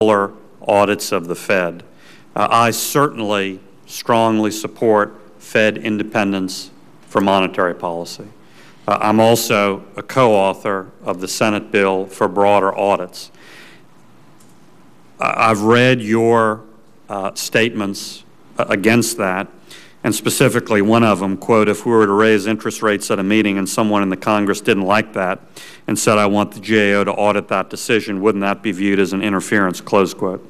fuller audits of the Fed. I certainly strongly support Fed independence for monetary policy. I'm also a co-author of the Senate bill for broader audits. I've read your statements against that, and specifically one of them, quote, if we were to raise interest rates at a meeting and someone in the Congress didn't like that and said, I want the GAO to audit that decision, wouldn't that be viewed as an interference, close quote.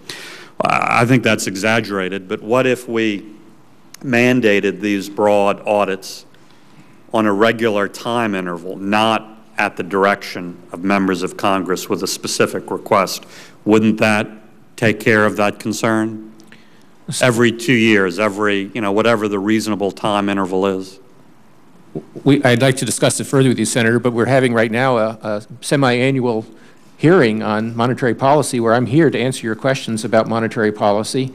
I think that's exaggerated, but what if we mandated these broad audits on a regular time interval, not at the direction of members of Congress with a specific request? Wouldn't that take care of that concern? Every 2 years, whatever the reasonable time interval is. I'd like to discuss it further with you, Senator, but we're having right now a semi-annual hearing on monetary policy where I'm here to answer your questions about monetary policy.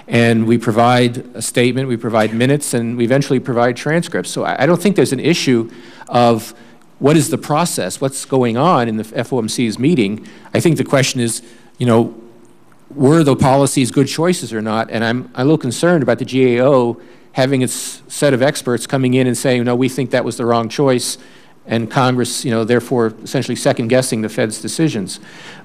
And we provide a statement, we provide minutes, and we eventually provide transcripts. So I don't think there's an issue of what is the process, what's going on in the FOMC's meeting. I think the question is, were the policies good choices or not? And I'm a little concerned about the GAO having its set of experts coming in and saying, no, we think that was the wrong choice, and Congress, therefore essentially second-guessing the Fed's decisions.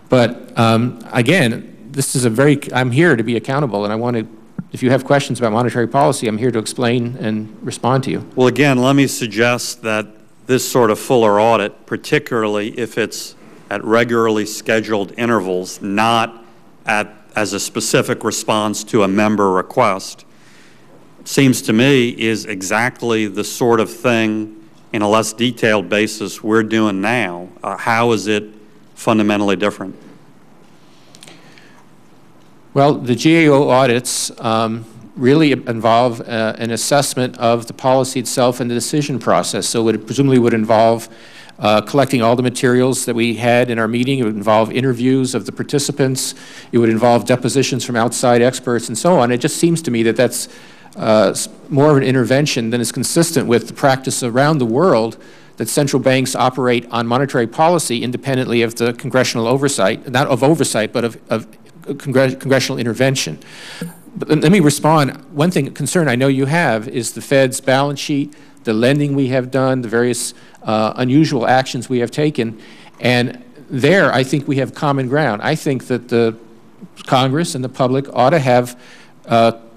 But again, this is I'm here to be accountable, and I want to, if you have questions about monetary policy, I'm here to explain and respond to you. Well, again, let me suggest that this sort of fuller audit, particularly if it's at regularly scheduled intervals, not as a specific response to a member request, seems to me is exactly the sort of thing in a less detailed basis we're doing now. How is it fundamentally different? Well, the GAO audits really involve an assessment of the policy itself and the decision process. So it presumably would involve collecting all the materials that we had in our meeting. It would involve interviews of the participants. It would involve depositions from outside experts and so on. It just seems to me that that's more of an intervention than is consistent with the practice around the world that central banks operate on monetary policy independently of the congressional oversight, not of oversight, but of congressional intervention. But let me respond. One concern I know you have is the Fed's balance sheet, the lending we have done, the various unusual actions we have taken, and there I think we have common ground. I think that the Congress and the public ought to have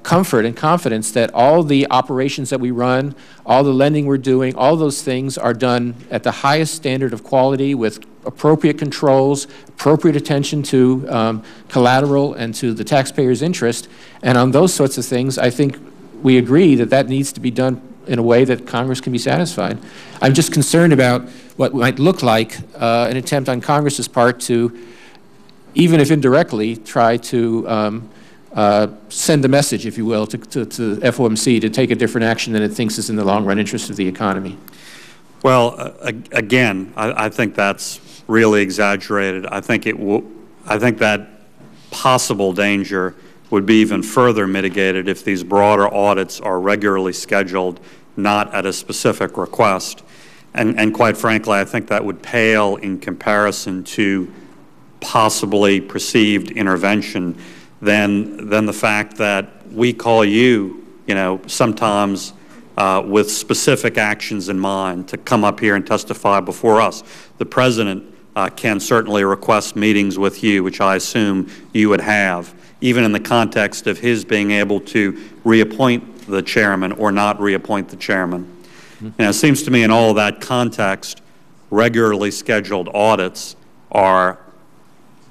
comfort and confidence that all the operations that we run, all the lending we're doing, all those things are done at the highest standard of quality with appropriate controls, appropriate attention to collateral and to the taxpayer's interest. And on those sorts of things, I think we agree that that needs to be done in a way that Congress can be satisfied. I'm just concerned about what might look like an attempt on Congress's part to, even if indirectly, try to send a message, if you will, to FOMC to take a different action than it thinks is in the long-run interest of the economy. Well, again, I think that's really exaggerated. I think that possible danger would be even further mitigated if these broader audits are regularly scheduled, not at a specific request. And quite frankly, I think that would pale in comparison to possibly perceived intervention than the fact that we call you, sometimes with specific actions in mind to come up here and testify before us. The President can certainly request meetings with you, which I assume you would have, even in the context of his being able to reappoint the chairman or not reappoint the chairman. Mm-hmm. It seems to me in all of that context, regularly scheduled audits are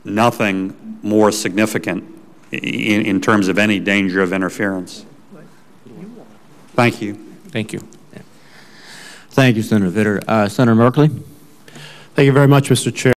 nothing more significant in terms of any danger of interference. Thank you. Thank you. Thank you, Senator Vitter. Senator Merkley. Thank you very much, Mr. Chair.